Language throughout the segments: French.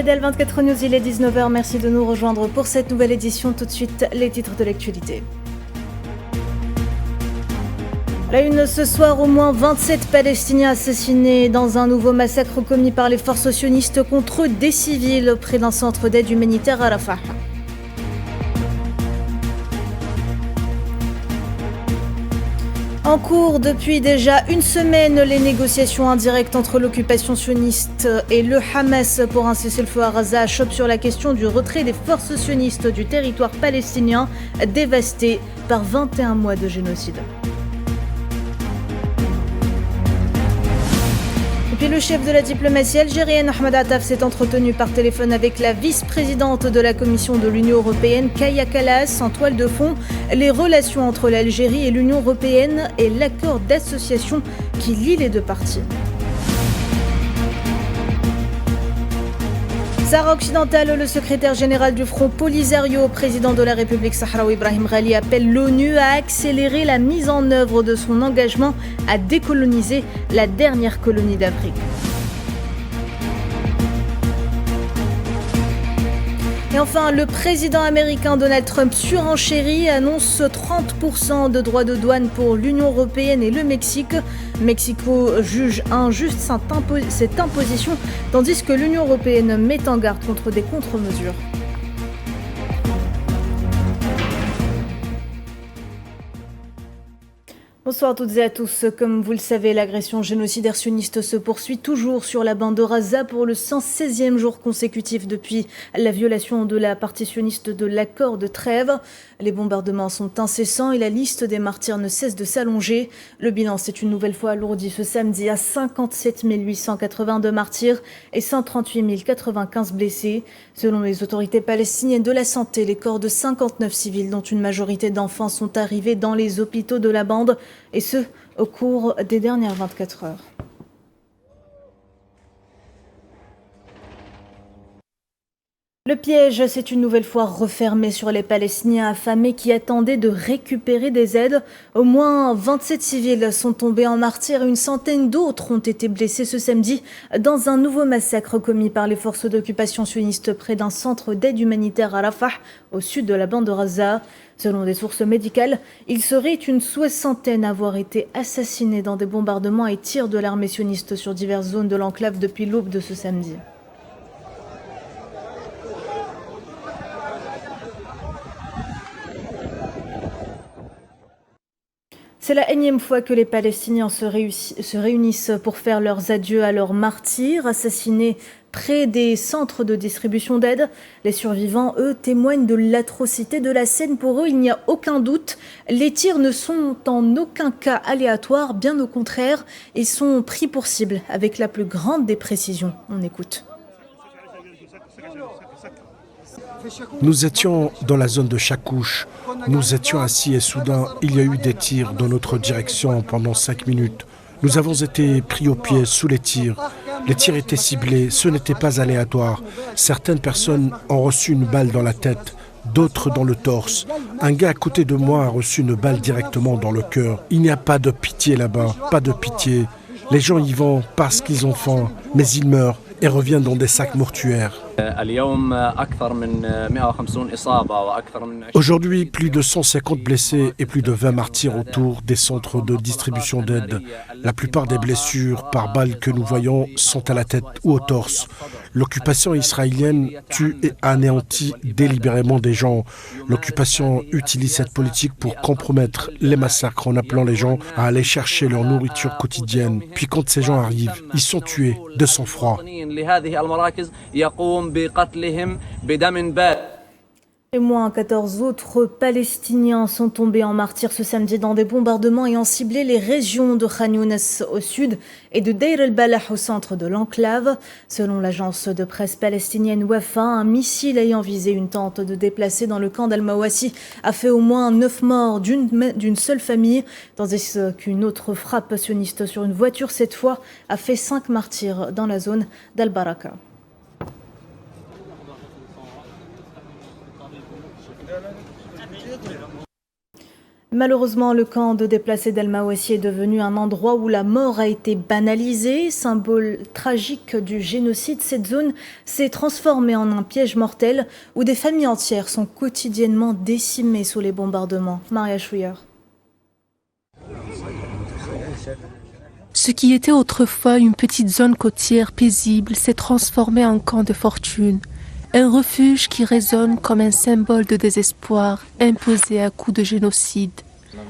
Fidèle 24 News, il est 19h. Merci de nous rejoindre pour cette nouvelle édition. Tout de suite, les titres de l'actualité. La une ce soir, au moins 27 Palestiniens assassinés dans un nouveau massacre commis par les forces sionistes contre des civils près d'un centre d'aide humanitaire à Rafah. En cours depuis déjà une semaine, les négociations indirectes entre l'occupation sioniste et le Hamas pour un cessez-le-feu à Gaza achoppent sur la question du retrait des forces sionistes du territoire palestinien dévasté par 21 mois de génocide. Et puis le chef de la diplomatie algérienne, Ahmed Attaf, s'est entretenu par téléphone avec la vice-présidente de la Commission de l'Union européenne, Kaya Kallas. En toile de fond, les relations entre l'Algérie et l'Union européenne et l'accord d'association qui lie les deux parties. Sahara occidentale, le secrétaire général du Front Polisario, président de la République sahraoui Ibrahim Ghali, appelle l'ONU à accélérer la mise en œuvre de son engagement à décoloniser la dernière colonie d'Afrique. Et enfin, le président américain Donald Trump surenchérit, annonce 30% de droits de douane pour l'Union européenne et le Mexique. Mexico juge injuste cette imposition, tandis que l'Union européenne met en garde contre des contre-mesures. Bonsoir à toutes et à tous. Comme vous le savez, l'agression génocidaire sioniste se poursuit toujours sur la bande de Gaza pour le 116e jour consécutif depuis la violation de la partie sioniste de l'accord de trêve. Les bombardements sont incessants et la liste des martyrs ne cesse de s'allonger. Le bilan s'est une nouvelle fois alourdi ce samedi à 57 882 martyrs et 138 095 blessés. Selon les autorités palestiniennes de la santé, les corps de 59 civils, dont une majorité d'enfants, sont arrivés dans les hôpitaux de la bande, et ce, au cours des dernières 24 heures. Le piège s'est une nouvelle fois refermé sur les Palestiniens affamés qui attendaient de récupérer des aides. Au moins 27 civils sont tombés en martyrs et une centaine d'autres ont été blessés ce samedi dans un nouveau massacre commis par les forces d'occupation sionistes près d'un centre d'aide humanitaire à Rafah, au sud de la bande de Gaza. Selon des sources médicales, il serait une soixantaine à avoir été assassinés dans des bombardements et tirs de l'armée sioniste sur diverses zones de l'enclave depuis l'aube de ce samedi. C'est la énième fois que les Palestiniens se réunissent pour faire leurs adieux à leurs martyrs assassinés près des centres de distribution d'aide. Les survivants, eux, témoignent de l'atrocité de la scène. Pour eux, il n'y a aucun doute. Les tirs ne sont en aucun cas aléatoires, bien au contraire. Ils sont pris pour cible avec la plus grande des précisions. On écoute. Nous étions dans la zone de Chakouch. Nous étions assis et soudain, il y a eu des tirs dans notre direction pendant 5 minutes. Nous avons été pris au pied sous les tirs. Les tirs étaient ciblés, ce n'était pas aléatoire. Certaines personnes ont reçu une balle dans la tête, d'autres dans le torse. Un gars à côté de moi a reçu une balle directement dans le cœur. Il n'y a pas de pitié là-bas, pas de pitié. Les gens y vont parce qu'ils ont faim, mais ils meurent et reviennent dans des sacs mortuaires. Aujourd'hui, plus de 150 blessés et plus de 20 martyrs autour des centres de distribution d'aide. La plupart des blessures par balles que nous voyons sont à la tête ou au torse. L'occupation israélienne tue et anéantit délibérément des gens. L'occupation utilise cette politique pour compromettre les massacres en appelant les gens à aller chercher leur nourriture quotidienne. Puis quand ces gens arrivent, ils sont tués de sang-froid. Et moins 14 autres Palestiniens sont tombés en martyrs ce samedi dans des bombardements ayant ciblé les régions de Khan Younes au sud et de Deir el-Balah au centre de l'enclave. Selon l'agence de presse palestinienne Wafa, un missile ayant visé une tente de déplacés dans le camp d'Al-Mawasi a fait au moins 9 morts d'une seule famille, tandis qu'une autre frappe sioniste sur une voiture cette fois a fait 5 martyrs dans la zone d'Al-Baraka. Malheureusement, le camp de déplacés d'Al-Mawassi est devenu un endroit où la mort a été banalisée. Symbole tragique du génocide, cette zone s'est transformée en un piège mortel où des familles entières sont quotidiennement décimées sous les bombardements. Maria Chouillard. Ce qui était autrefois une petite zone côtière paisible s'est transformé en camp de fortune. Un refuge qui résonne comme un symbole de désespoir imposé à coups de génocide.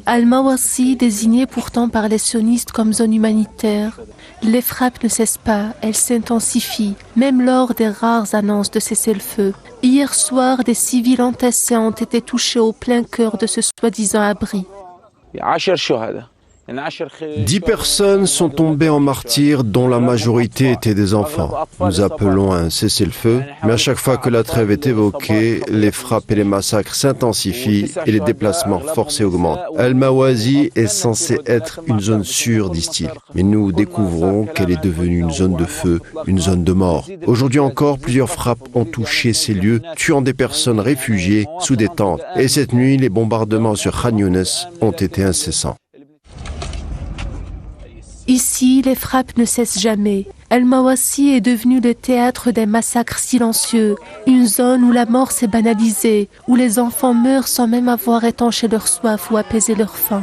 Al-Mawassi, désigné pourtant par les sionistes comme zone humanitaire, les frappes ne cessent pas, elles s'intensifient, même lors des rares annonces de cessez-le-feu. Hier soir, des civils entassés ont été touchés au plein cœur de ce soi-disant abri. 10 personnes sont tombées en martyrs, dont la majorité étaient des enfants. Nous appelons à un cessez-le-feu, mais à chaque fois que la trêve est évoquée, les frappes et les massacres s'intensifient et les déplacements forcés augmentent. Al-Mawassi est censée être une zone sûre, disent-ils. Mais nous découvrons qu'elle est devenue une zone de feu, une zone de mort. Aujourd'hui encore, plusieurs frappes ont touché ces lieux, tuant des personnes réfugiées sous des tentes. Et cette nuit, les bombardements sur Khan Younis ont été incessants. Ici, les frappes ne cessent jamais. Al-Mawassi est devenu le théâtre des massacres silencieux, une zone où la mort s'est banalisée, où les enfants meurent sans même avoir étanché leur soif ou apaisé leur faim.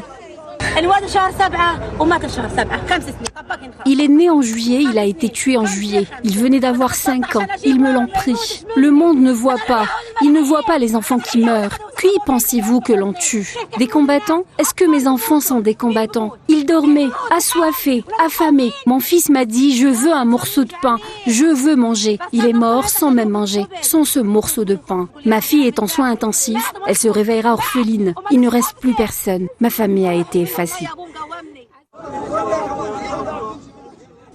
Il est né en juillet, il a été tué en juillet. Il venait d'avoir 5 ans, ils me l'ont pris. Le monde ne voit pas, il ne voit pas les enfants qui meurent. Qui pensez-vous que l'on tue? Des combattants? Est-ce que mes enfants sont des combattants? Ils dormaient, assoiffés, affamés. Mon fils m'a dit, je veux un morceau de pain, je veux manger. Il est mort sans même manger, sans ce morceau de pain. Ma fille est en soins intensifs, elle se réveillera orpheline. Il ne reste plus personne, ma famille a été effacée.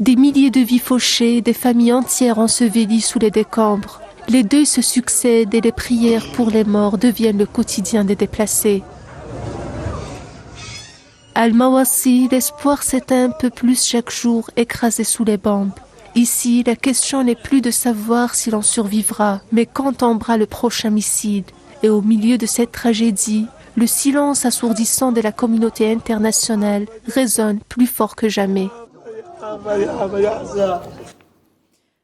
Des milliers de vies fauchées, des familles entières ensevelies sous les décombres. Les deuils se succèdent et les prières pour les morts deviennent le quotidien des déplacés. Al-Mawassi, l'espoir s'éteint un peu plus chaque jour, écrasé sous les bombes. Ici, la question n'est plus de savoir si l'on survivra, mais quand tombera le prochain missile. Et au milieu de cette tragédie, le silence assourdissant de la communauté internationale résonne plus fort que jamais.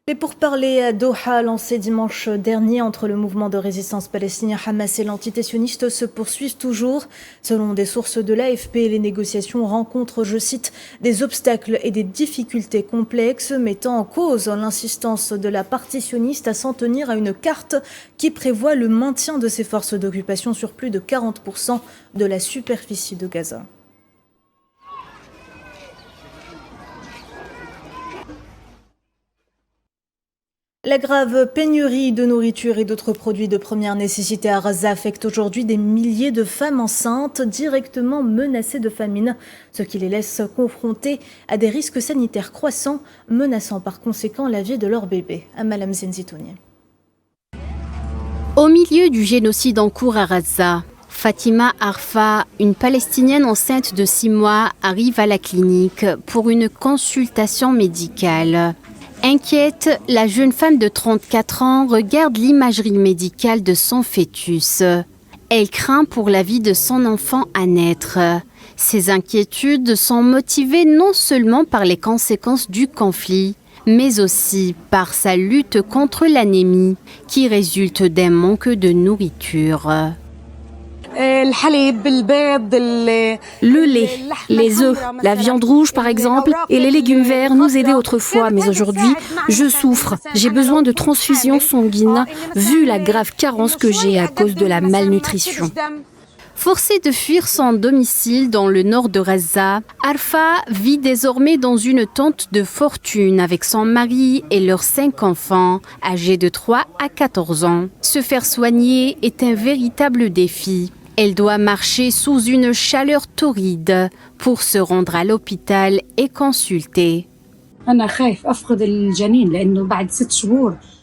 Les pourparlers à Doha, lancés dimanche dernier entre le mouvement de résistance palestinien Hamas et l'entité sioniste, se poursuivent toujours. Selon des sources de l'AFP, les négociations rencontrent, je cite, des obstacles et des difficultés complexes, mettant en cause l'insistance de la partie sioniste à s'en tenir à une carte qui prévoit le maintien de ses forces d'occupation sur plus de 40% de la superficie de Gaza. La grave pénurie de nourriture et d'autres produits de première nécessité à Gaza affecte aujourd'hui des milliers de femmes enceintes directement menacées de famine, ce qui les laisse confrontées à des risques sanitaires croissants, menaçant par conséquent la vie de leur bébé. Amalam Zenzitouni. Au milieu du génocide en cours à Gaza, Fatima Arfa, une Palestinienne enceinte de 6 mois, arrive à la clinique pour une consultation médicale. Inquiète, la jeune femme de 34 ans regarde l'imagerie médicale de son fœtus. Elle craint pour la vie de son enfant à naître. Ces inquiétudes sont motivées non seulement par les conséquences du conflit, mais aussi par sa lutte contre l'anémie qui résulte d'un manque de nourriture. Le lait, les œufs, la viande rouge par exemple, et les légumes verts nous aidaient autrefois, mais aujourd'hui, je souffre. J'ai besoin de transfusion sanguine, vu la grave carence que j'ai à cause de la malnutrition. Forcée de fuir son domicile dans le nord de Gaza, Arfa vit désormais dans une tente de fortune avec son mari et leurs 5 enfants, âgés de 3 à 14 ans. Se faire soigner est un véritable défi. Elle doit marcher sous une chaleur torride pour se rendre à l'hôpital et consulter.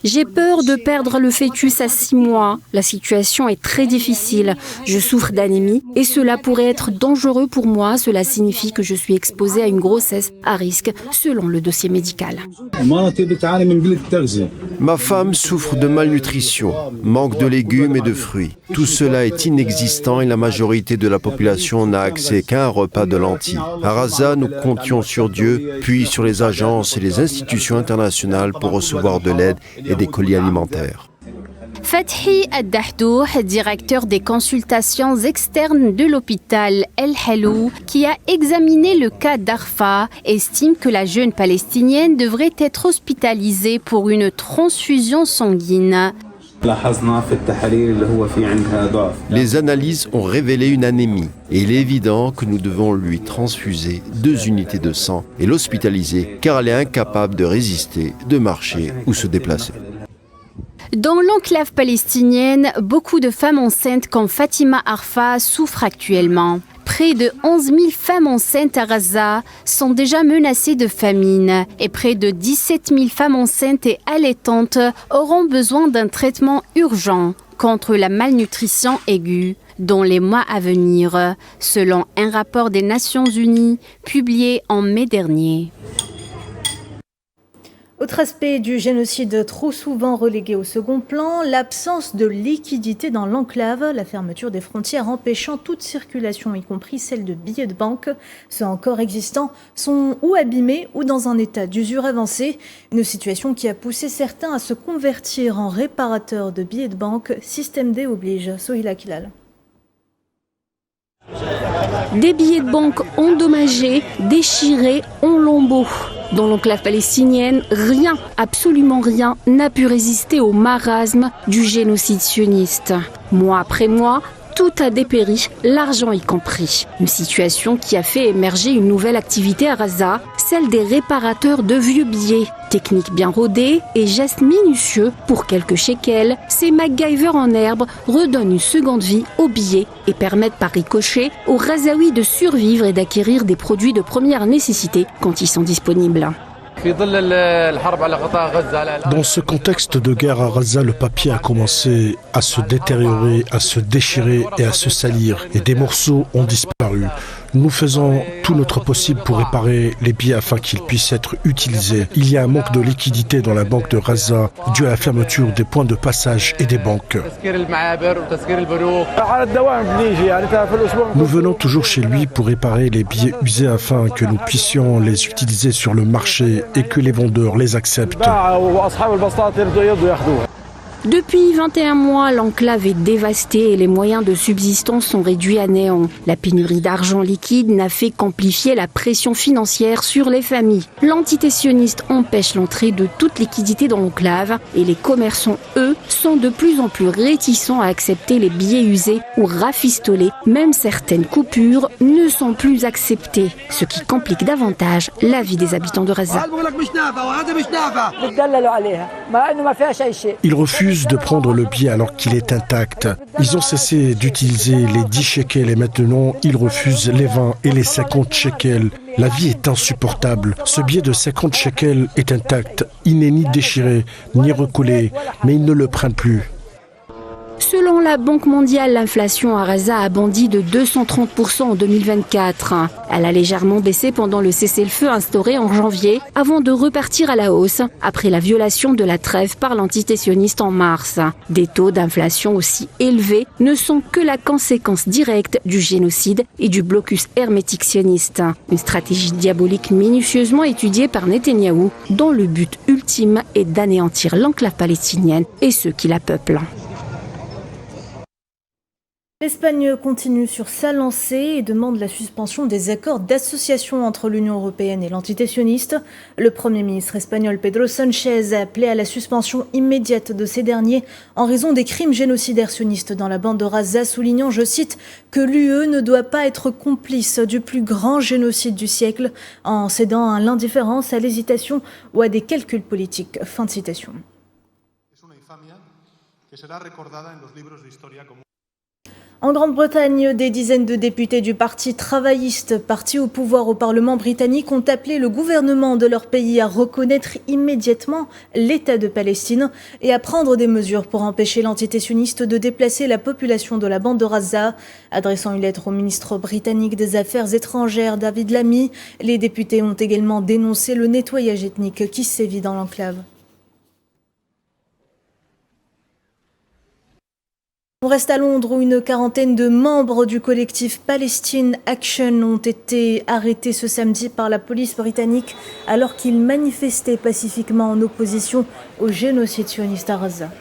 J'ai peur de perdre le fœtus à 6 mois. La situation est très difficile. Je souffre d'anémie et cela pourrait être dangereux pour moi. Cela signifie que je suis exposée à une grossesse à risque, selon le dossier médical. Ma femme souffre de malnutrition, manque de légumes et de fruits. Tout cela est inexistant et la majorité de la population n'a accès qu'à un repas de lentilles. À Raza, nous comptions sur Dieu, puis sur les agences et les institutions internationales pour recevoir de l'aide et des colis alimentaires. Fathi Ad-Dahdouh, directeur des consultations externes de l'hôpital El Helou, qui a examiné le cas d'Arfa, estime que la jeune Palestinienne devrait être hospitalisée pour une transfusion sanguine. Les analyses ont révélé une anémie et il est évident que nous devons lui transfuser 2 unités de sang et l'hospitaliser car elle est incapable de résister, de marcher ou se déplacer. Dans l'enclave palestinienne, beaucoup de femmes enceintes comme Fatima Arfa souffrent actuellement. Près de 11 000 femmes enceintes à Gaza sont déjà menacées de famine et près de 17 000 femmes enceintes et allaitantes auront besoin d'un traitement urgent contre la malnutrition aiguë dans les mois à venir, selon un rapport des Nations Unies publié en mai dernier. Autre aspect du génocide trop souvent relégué au second plan, l'absence de liquidité dans l'enclave, la fermeture des frontières empêchant toute circulation, y compris celle de billets de banque. Ceux encore existants sont ou abîmés ou dans un état d'usure avancé. Une situation qui a poussé certains à se convertir en réparateurs de billets de banque. Système D oblige. Sohila Kilal. Des billets de banque endommagés, déchirés en lambeaux. Dans l'enclave palestinienne, rien, absolument rien, n'a pu résister au marasme du génocide sioniste. Mois après mois, tout a dépéri, l'argent y compris. Une situation qui a fait émerger une nouvelle activité à Gaza, celle des réparateurs de vieux billets. Technique bien rodée et gestes minutieux pour quelques shekels, ces MacGyver en herbe redonnent une seconde vie aux billets et permettent par ricochet aux Gazaouis de survivre et d'acquérir des produits de première nécessité quand ils sont disponibles. Dans ce contexte de guerre à Gaza, le papier a commencé à se détériorer, à se déchirer et à se salir. Et des morceaux ont disparu. Nous faisons tout notre possible pour réparer les billets afin qu'ils puissent être utilisés. Il y a un manque de liquidité dans la banque de Gaza dû à la fermeture des points de passage et des banques. Nous venons toujours chez lui pour réparer les billets usés afin que nous puissions les utiliser sur le marché et que les vendeurs les acceptent. Depuis 21 mois, l'enclave est dévastée et les moyens de subsistance sont réduits à néant. La pénurie d'argent liquide n'a fait qu'amplifier la pression financière sur les familles. L'entité sioniste empêche l'entrée de toute liquidité dans l'enclave et les commerçants, eux, sont de plus en plus réticents à accepter les billets usés ou rafistolés. Même certaines coupures ne sont plus acceptées, ce qui complique davantage la vie des habitants de Gaza. Ils refusent de prendre le billet alors qu'il est intact. Ils ont cessé d'utiliser les 10 shekels et maintenant ils refusent les 20 et les 50 shekels. La vie est insupportable. Ce billet de 50 shekels est intact. Il n'est ni déchiré, ni recollé, mais ils ne le prennent plus. Selon la Banque mondiale, l'inflation à Gaza a bondi de 230% en 2024. Elle a légèrement baissé pendant le cessez-le-feu instauré en janvier, avant de repartir à la hausse après la violation de la trêve par l'entité sioniste en mars. Des taux d'inflation aussi élevés ne sont que la conséquence directe du génocide et du blocus hermétique sioniste. Une stratégie diabolique minutieusement étudiée par Netanyahou, dont le but ultime est d'anéantir l'enclave palestinienne et ceux qui la peuplent. L'Espagne continue sur sa lancée et demande la suspension des accords d'association entre l'Union européenne et l'entité sioniste. Le Premier ministre espagnol Pedro Sánchez a appelé à la suspension immédiate de ces derniers en raison des crimes génocidaires sionistes dans la bande de Gaza, soulignant, je cite, que l'UE ne doit pas être complice du plus grand génocide du siècle en cédant à l'indifférence, à l'hésitation ou à des calculs politiques. Fin de citation. En Grande-Bretagne, des dizaines de députés du Parti travailliste, parti au pouvoir au Parlement britannique, ont appelé le gouvernement de leur pays à reconnaître immédiatement l'État de Palestine et à prendre des mesures pour empêcher l'entité sioniste de déplacer la population de la bande de Gaza. Adressant une lettre au ministre britannique des Affaires étrangères, David Lammy, les députés ont également dénoncé le nettoyage ethnique qui sévit dans l'enclave. On reste à Londres où une quarantaine de membres du collectif Palestine Action ont été arrêtés ce samedi par la police britannique alors qu'ils manifestaient pacifiquement en opposition au génocide sioniste à Gaza.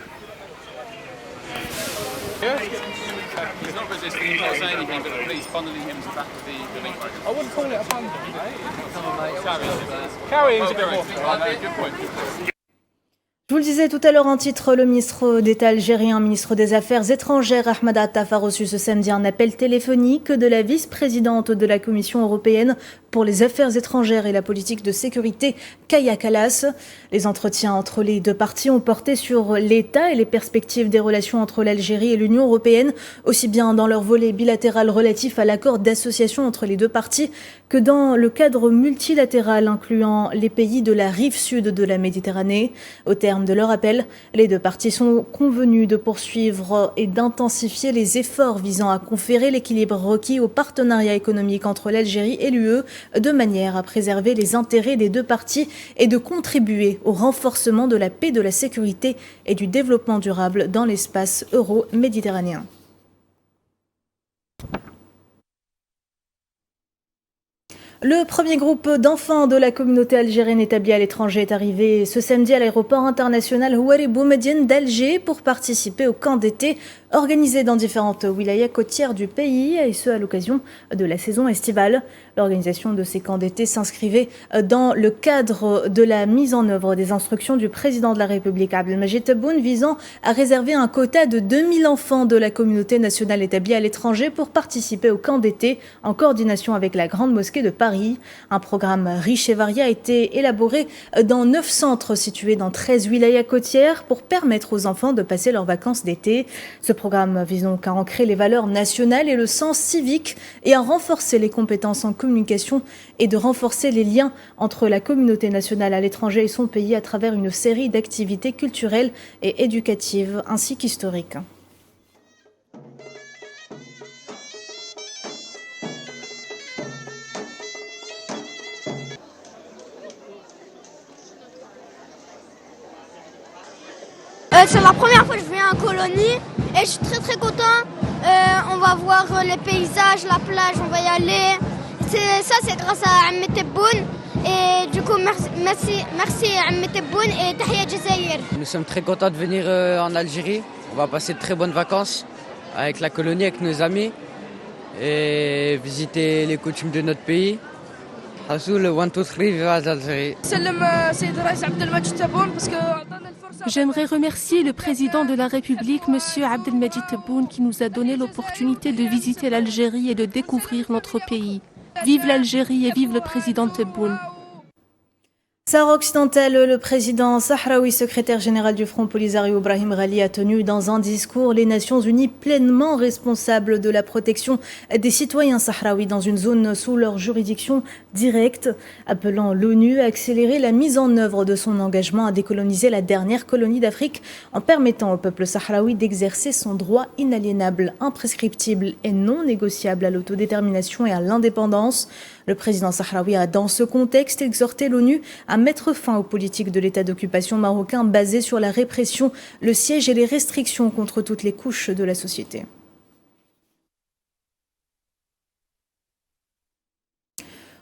Je vous le disais tout à l'heure en titre, le ministre d'État algérien, ministre des Affaires étrangères, Ahmed Attaf, a reçu ce samedi un appel téléphonique de la vice-présidente de la Commission européenne pour les affaires étrangères et la politique de sécurité, Kaja Kallas. Les entretiens entre les deux parties ont porté sur l'état et les perspectives des relations entre l'Algérie et l'Union européenne, aussi bien dans leur volet bilatéral relatif à l'accord d'association entre les deux parties que dans le cadre multilatéral incluant les pays de la rive sud de la Méditerranée. Au terme de leur appel, les deux parties sont convenues de poursuivre et d'intensifier les efforts visant à conférer l'équilibre requis au partenariat économique entre l'Algérie et l'UE, de manière à préserver les intérêts des deux parties et de contribuer au renforcement de la paix, de la sécurité et du développement durable dans l'espace euro-méditerranéen. Le premier groupe d'enfants de la communauté algérienne établie à l'étranger est arrivé ce samedi à l'aéroport international Houari Boumediene d'Alger pour participer au camp d'été organisé dans différentes wilayas côtières du pays, et ce à l'occasion de la saison estivale. L'organisation de ces camps d'été s'inscrivait dans le cadre de la mise en œuvre des instructions du président de la République Abdelmadjid Tebboune visant à réserver un quota de 2000 enfants de la communauté nationale établie à l'étranger pour participer au camp d'été en coordination avec la Grande Mosquée de Paris. Un programme riche et varié a été élaboré dans 9 centres situés dans 13 wilayas côtières pour permettre aux enfants de passer leurs vacances d'été. Ce programme vise donc à ancrer les valeurs nationales et le sens civique et à renforcer les compétences en communication et de renforcer les liens entre la communauté nationale à l'étranger et son pays à travers une série d'activités culturelles et éducatives ainsi qu'historiques. C'est la première fois que je viens en colonie et je suis très content. On va voir les paysages, la plage, on va y aller. C'est grâce à Ammi Tebboune. Et du coup, merci Ammi Tebboune et Tahia Jazair. Nous sommes très contents de venir en Algérie. On va passer de très bonnes vacances avec la colonie, avec nos amis et visiter les coutumes de notre pays. Hassoul, 1, 2, 3, viva l'Algérie. J'aimerais remercier le président de la République, M. Abdelmadjid Tebboune, qui nous a donné l'opportunité de visiter l'Algérie et de découvrir notre pays. Vive l'Algérie et vive le président Tebboune. Sahara occidentale, le président sahraoui, secrétaire général du Front Polisario Brahim Ghali, a tenu dans un discours les Nations Unies pleinement responsables de la protection des citoyens sahraouis dans une zone sous leur juridiction directe, appelant l'ONU à accélérer la mise en œuvre de son engagement à décoloniser la dernière colonie d'Afrique en permettant au peuple sahraoui d'exercer son droit inaliénable, imprescriptible et non négociable à l'autodétermination et à l'indépendance. Le président sahraoui a dans ce contexte exhorté l'ONU à mettre fin aux politiques de l'État d'occupation marocain basées sur la répression, le siège et les restrictions contre toutes les couches de la société.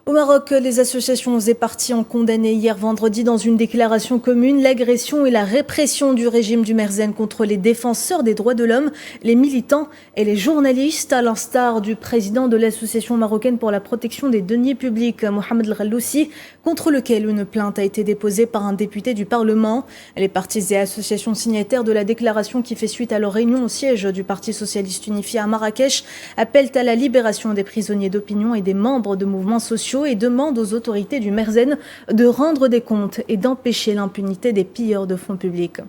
Au Maroc, les associations et partis ont condamné hier vendredi dans une déclaration commune l'agression et la répression du régime du Merzen contre les défenseurs des droits de l'homme, les militants et les journalistes, à l'instar du président de l'association marocaine pour la protection des deniers publics, Mohamed El Ghaloussi, contre lequel une plainte a été déposée par un député du Parlement. Les partis et associations signataires de la déclaration qui fait suite à leur réunion au siège du Parti socialiste unifié à Marrakech appellent à la libération des prisonniers d'opinion et des membres de mouvements sociaux et demande aux autorités du Merzen de rendre des comptes et d'empêcher l'impunité des pilleurs de fonds publics.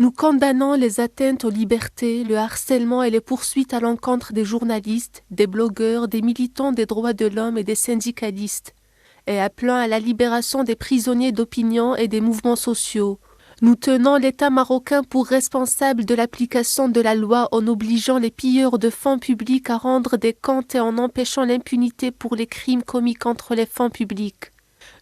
Nous condamnons les atteintes aux libertés, le harcèlement et les poursuites à l'encontre des journalistes, des blogueurs, des militants des droits de l'homme et des syndicalistes, et appelons à la libération des prisonniers d'opinion et des mouvements sociaux. Nous tenons l'État marocain pour responsable de l'application de la loi en obligeant les pilleurs de fonds publics à rendre des comptes et en empêchant l'impunité pour les crimes commis contre les fonds publics.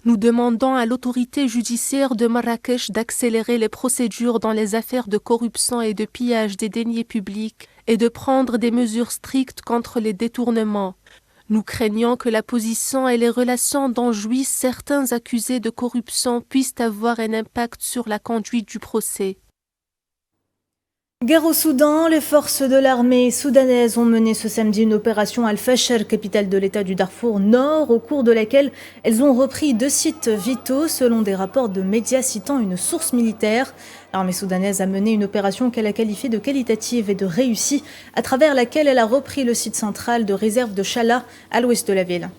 Nous demandons à l'autorité judiciaire de Marrakech d'accélérer les procédures dans les affaires de corruption et de pillage des deniers publics et de prendre des mesures strictes contre les détournements. Nous craignons que la position et les relations dont jouissent certains accusés de corruption puissent avoir un impact sur la conduite du procès. Guerre au Soudan, les forces de l'armée soudanaise ont mené ce samedi une opération Al-Fasher, capitale de l'État du Darfour Nord, au cours de laquelle elles ont repris 2 sites vitaux, selon des rapports de médias citant une source militaire. L'armée soudanaise a mené une opération qu'elle a qualifiée de qualitative et de réussie, à travers laquelle elle a repris le site central de réserve de Chala, à l'ouest de la ville.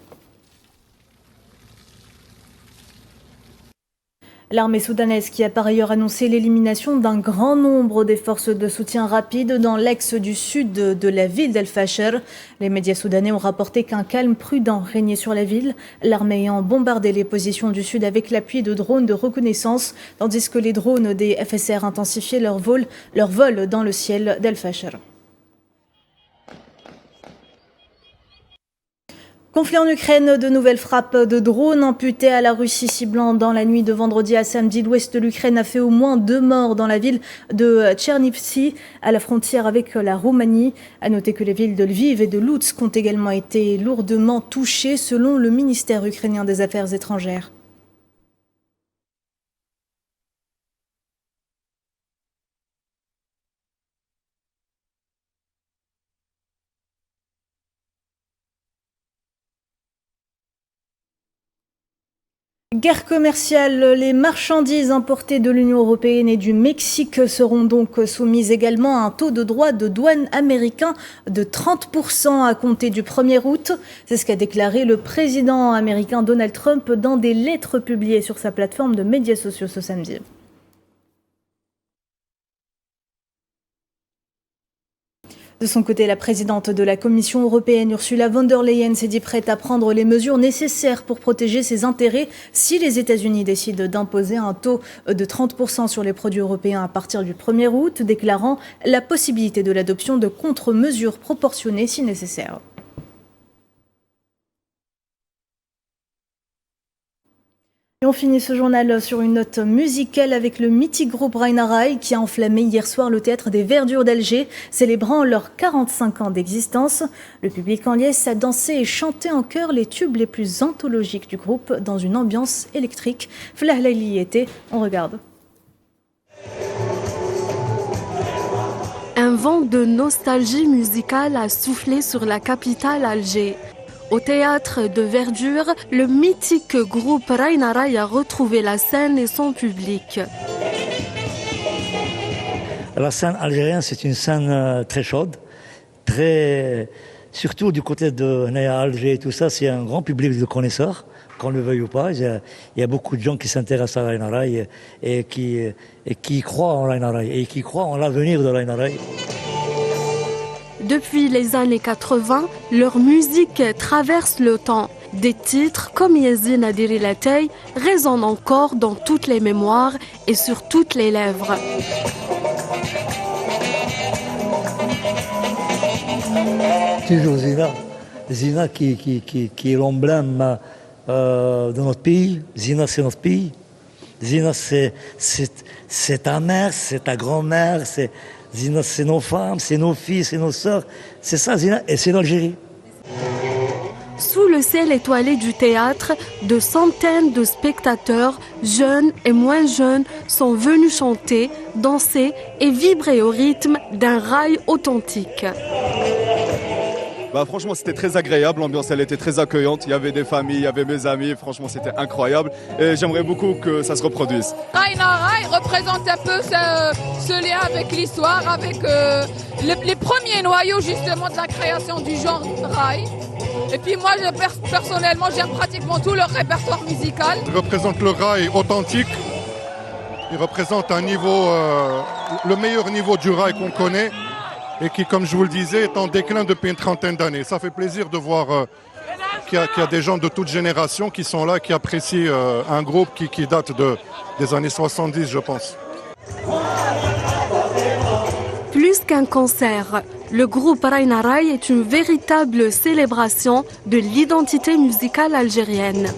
L'armée soudanaise qui a par ailleurs annoncé l'élimination d'un grand nombre des forces de soutien rapide dans l'axe du sud de la ville d'Al-Fasher. Les médias soudanais ont rapporté qu'un calme prudent régnait sur la ville, l'armée ayant bombardé les positions du sud avec l'appui de drones de reconnaissance, tandis que les drones des FSR intensifiaient leur vol dans le ciel d'Al-Fasher. Conflit en Ukraine, de nouvelles frappes de drones amputées à la Russie ciblant dans la nuit de vendredi à samedi. L'ouest de l'Ukraine a fait au moins 2 morts dans la ville de Tchernivtsi, à la frontière avec la Roumanie. À noter que les villes de Lviv et de Loutsk ont également été lourdement touchées selon le ministère ukrainien des Affaires étrangères. Guerre commerciale, les marchandises importées de l'Union européenne et du Mexique seront donc soumises également à un taux de droit de douane américain de 30% à compter du 1er août. C'est ce qu'a déclaré le président américain Donald Trump dans des lettres publiées sur sa plateforme de médias sociaux ce samedi. De son côté, la présidente de la Commission européenne, Ursula von der Leyen, s'est dit prête à prendre les mesures nécessaires pour protéger ses intérêts si les États-Unis décident d'imposer un taux de 30% sur les produits européens à partir du 1er août, déclarant la possibilité de l'adoption de contre-mesures proportionnées si nécessaire. Et on finit ce journal sur une note musicale avec le mythique groupe Rainaray qui a enflammé hier soir le théâtre des Verdures d'Alger, célébrant leurs 45 ans d'existence. Le public en liesse a dansé et chanté en chœur les tubes les plus anthologiques du groupe dans une ambiance électrique. Flahlaili était, on regarde. Un vent de nostalgie musicale a soufflé sur la capitale Alger. Au théâtre de Verdure, le mythique groupe Rainaray a retrouvé la scène et son public. La scène algérienne, c'est une scène très chaude, surtout du côté de Naya, Alger et tout ça, c'est un grand public de connaisseurs, qu'on le veuille ou pas. Il y a beaucoup de gens qui s'intéressent à Rainaray et qui croient en Rainaray et qui croient en l'avenir de Rainaray. Depuis les années 80, leur musique traverse le temps. Des titres comme Yazine Adiri Latay résonnent encore dans toutes les mémoires et sur toutes les lèvres. Toujours Zina. Zina qui est l'emblème de notre pays. Zina, c'est notre pays. Zina, c'est ta mère, c'est ta grand-mère, Zina, c'est nos femmes, c'est nos filles, c'est nos sœurs. C'est ça, Zina, et c'est l'Algérie. Sous le ciel étoilé du théâtre, de centaines de spectateurs, jeunes et moins jeunes, sont venus chanter, danser et vibrer au rythme d'un rail authentique. Franchement, c'était très agréable, l'ambiance elle était très accueillante, il y avait des familles, il y avait mes amis, franchement c'était incroyable et j'aimerais beaucoup que ça se reproduise. Rainaray représente un peu ce lien avec l'histoire, avec les premiers noyaux justement de la création du genre rail. Et puis moi personnellement j'aime pratiquement tout leur répertoire musical. Je représente le rail authentique Il représente un niveau, le meilleur niveau du rail qu'on connaît et qui, comme je vous le disais, est en déclin depuis une trentaine d'années. Ça fait plaisir de voir qu'il y a des gens de toute génération qui sont là, qui apprécient un groupe qui date des années 70, je pense. Plus qu'un concert, le groupe Raïna Rai est une véritable célébration de l'identité musicale algérienne.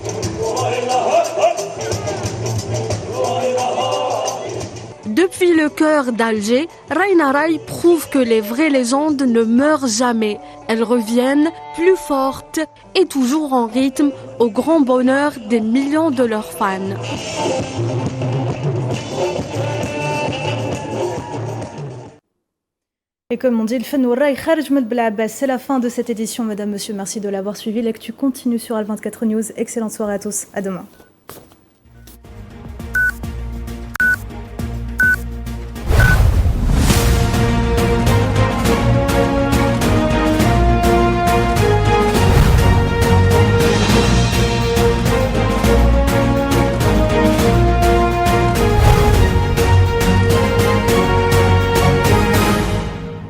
Depuis le cœur d'Alger, Raïna Rai prouve que les vraies légendes ne meurent jamais. Elles reviennent plus fortes et toujours en rythme au grand bonheur des millions de leurs fans. Et comme on dit, le fan Raï Kharj Med Bla'abbas. C'est la fin de cette édition. Madame, monsieur, merci de l'avoir suivi. L'actu continue sur Al24 News. Excellente soirée à tous. À demain.